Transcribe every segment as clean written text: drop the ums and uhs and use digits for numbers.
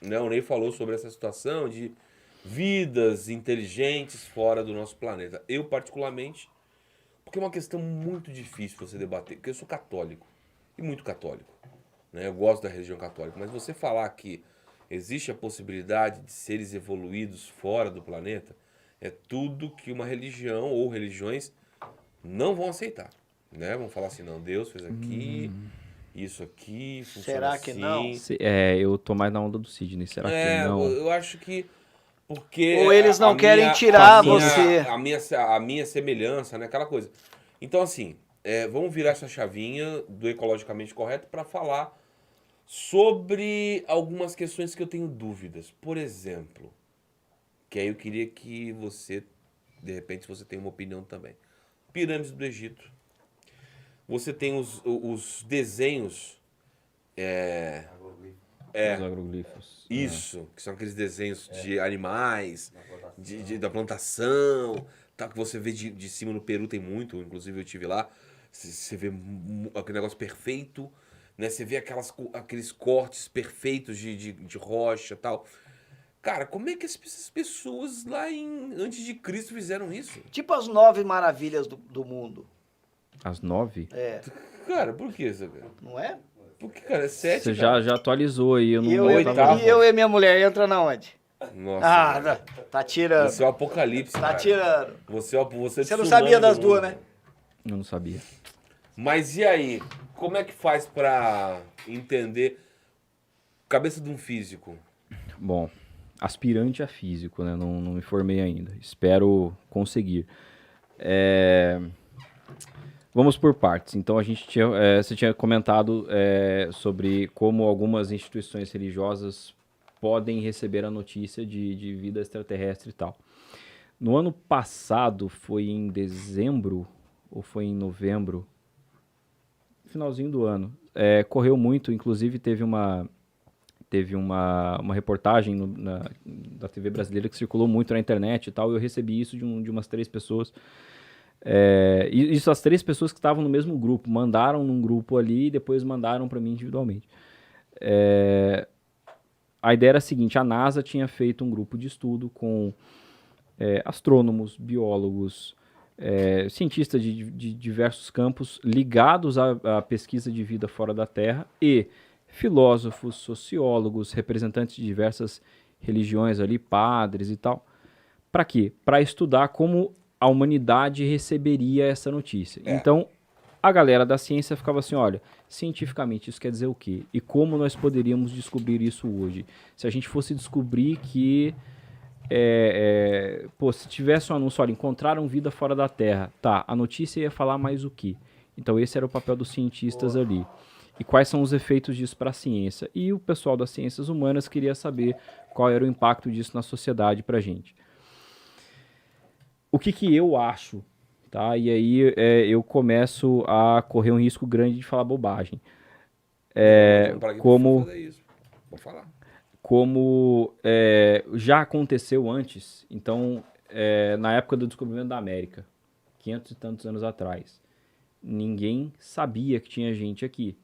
né, o Ney falou sobre essa situação de vidas inteligentes fora do nosso planeta. Eu, particularmente, porque é uma questão muito difícil você debater, porque eu sou católico, e muito católico, né? Eu gosto da religião católica, mas você falar que existe a possibilidade de seres evoluídos fora do planeta, é tudo que uma religião ou religiões não vão aceitar, né? Vão falar assim, não, Deus fez aqui, isso aqui, funciona Será que não? assim. Eu tô mais na onda do Sidney. Será que não? Eu acho que porque Ou eles a não querem minha, tirar você? a minha semelhança, né? Aquela coisa. Então, assim, vamos virar essa chavinha do ecologicamente correto para falar sobre algumas questões que eu tenho dúvidas. Por exemplo, que aí eu queria que você, de repente, se você tem uma opinião também. Pirâmides do Egito. Você tem os desenhos. Os agroglifos. Isso, que são aqueles desenhos de animais, da plantação, tal, que você vê de cima no Peru tem muito, inclusive eu tive lá, você vê aquele negócio perfeito, né? Você vê aqueles cortes perfeitos de rocha e tal. Cara, como é que essas pessoas lá antes de Cristo fizeram isso? Tipo as 9 maravilhas do mundo. Às 9? É, Cara, por que isso, cara? não é? Porque, cara, é sete, Você cara. já atualizou aí, eu não E eu, oitavo. e eu e minha mulher entra na onde? Nossa, Ah, cara. tá tirando. Você é o apocalipse, Tá cara. tirando. Você Você não sabia das duas, né? Eu não sabia. Mas e aí? Como é que faz pra entender cabeça de um físico? Bom, aspirante a físico, né? Não me formei ainda. Espero conseguir. Vamos por partes. Então, você tinha comentado sobre como algumas instituições religiosas podem receber a notícia de vida extraterrestre e tal. No ano passado, foi em dezembro ou foi em novembro, finalzinho do ano, correu muito, inclusive teve uma reportagem da TV brasileira que circulou muito na internet e tal, e eu recebi isso de umas 3 pessoas. E isso as 3 pessoas que estavam no mesmo grupo, mandaram num grupo ali e depois mandaram para mim individualmente. A ideia era a seguinte, a NASA tinha feito um grupo de estudo com astrônomos, biólogos, cientistas de diversos campos ligados à pesquisa de vida fora da Terra e filósofos, sociólogos, representantes de diversas religiões ali, padres e tal. Para quê? Para estudar como a humanidade receberia essa notícia. Então, a galera da ciência ficava assim, olha, cientificamente isso quer dizer o quê? E como nós poderíamos descobrir isso hoje? Se a gente fosse descobrir que se tivesse um anúncio, olha, encontraram vida fora da Terra, tá, a notícia ia falar mais o quê? Então esse era o papel dos cientistas ali. E quais são os efeitos disso para a ciência? E o pessoal das ciências humanas queria saber qual era o impacto disso na sociedade para a gente. O que eu acho, tá? E aí eu começo a correr um risco grande de falar bobagem. Como Fazer isso. Vou falar. como já aconteceu antes, então, na época do descobrimento da América, 500 e tantos anos atrás, ninguém sabia que tinha gente aqui.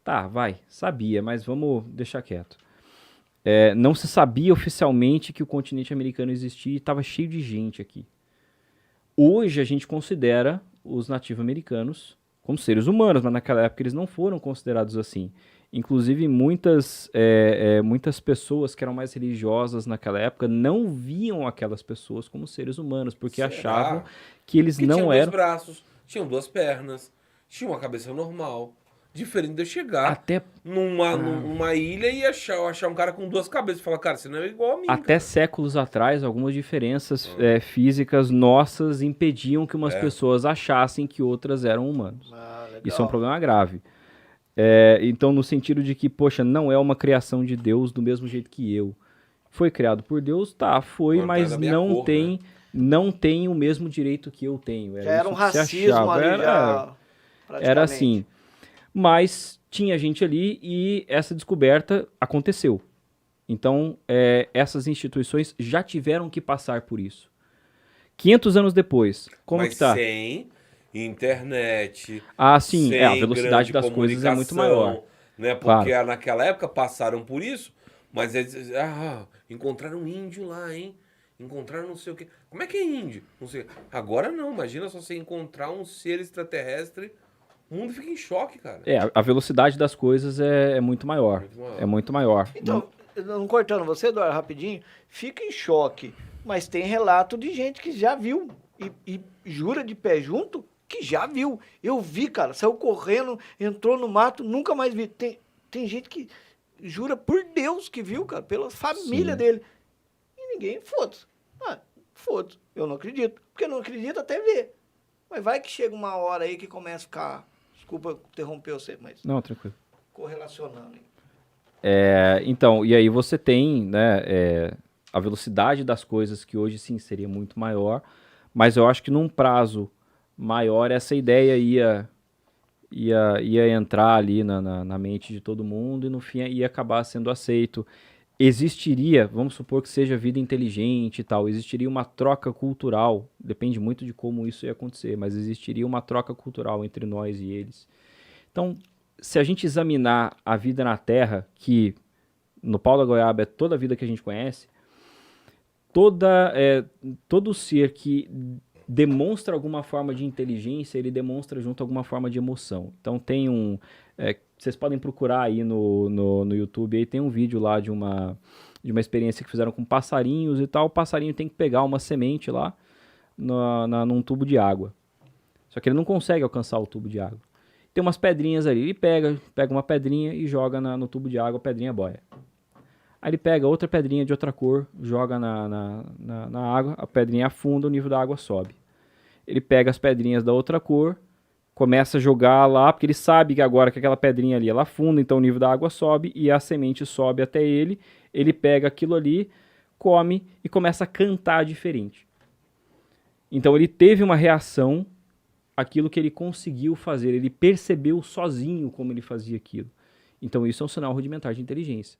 Tá, sabia, mas vamos deixar quieto. Não se sabia oficialmente que o continente americano existia e estava cheio de gente aqui. Hoje a gente considera os nativos-americanos como seres humanos, mas naquela época eles não foram considerados assim. Inclusive, muitas pessoas que eram mais religiosas naquela época não viam aquelas pessoas como seres humanos, porque Será? achavam que eles Porque não tinham eram... 2 braços, tinham 2 pernas, tinham uma cabeça normal. Diferente de eu chegar Até, numa ilha e achar um cara com 2 cabeças e falar, cara, você não é igual a mim. até Cara. séculos atrás, algumas diferenças físicas nossas impediam que umas pessoas achassem que outras eram humanos. Legal. Isso é um problema grave. Então, no sentido de que, poxa, não é uma criação de Deus do mesmo jeito que eu. Foi criado por Deus, tá, foi, Agora tá mas da minha não cor, tem, né? não tem o mesmo direito que eu tenho. Já era um isso que se racismo achava. ali, já, Era assim. Mas tinha gente ali e essa descoberta aconteceu. Então, essas instituições já tiveram que passar por isso. 500 anos depois, como Mas que tá? sem internet, Ah, sim, sem a velocidade grande das coisas é muito maior. comunicação, né? Porque Claro. naquela época passaram por isso, Mas encontraram um índio lá, hein? Encontraram não sei o quê. Como é que é índio? Não sei. Agora não, imagina só você encontrar um ser extraterrestre, o mundo fica em choque, cara. A velocidade das coisas é muito maior. Muito maior. É muito maior. Então, não cortando você, Eduardo, rapidinho, fica em choque, mas tem relato de gente que já viu e jura de pé junto que já viu. Eu vi, cara, saiu correndo, entrou no mato, nunca mais vi. Tem gente que jura por Deus que viu, cara, pela família Sim. dele. E ninguém, foda-se. Foda-se, eu não acredito. Porque não acredito até ver. Mas vai que chega uma hora aí que começa a ficar... Desculpa interromper você, mas Não, tranquilo. correlacionando aí. Então, e aí você tem, né, a velocidade das coisas que hoje sim seria muito maior, mas eu acho que num prazo maior essa ideia ia entrar ali na mente de todo mundo e no fim ia acabar sendo aceito. Existiria, vamos supor que seja vida inteligente e tal, existiria uma troca cultural, depende muito de como isso ia acontecer, mas existiria uma troca cultural entre nós e eles. Então, se a gente examinar a vida na Terra, que no pau da goiaba é toda a vida que a gente conhece, todo ser que demonstra alguma forma de inteligência, ele demonstra junto alguma forma de emoção. Então tem vocês podem procurar aí no YouTube, aí tem um vídeo lá de uma experiência que fizeram com passarinhos e tal. O passarinho tem que pegar uma semente lá num tubo de água. Só que ele não consegue alcançar o tubo de água. Tem umas pedrinhas ali, ele pega uma pedrinha e joga no tubo de água, a pedrinha boia. Aí ele pega outra pedrinha de outra cor, joga na água, a pedrinha afunda, o nível da água sobe. Ele pega as pedrinhas da outra cor, começa a jogar lá, porque ele sabe que agora que aquela pedrinha ali ela afunda, então o nível da água sobe e a semente sobe até ele. Ele pega aquilo ali, come e começa a cantar diferente. Então ele teve uma reação àquilo que ele conseguiu fazer, ele percebeu sozinho como ele fazia aquilo. Então isso é um sinal rudimentar de inteligência.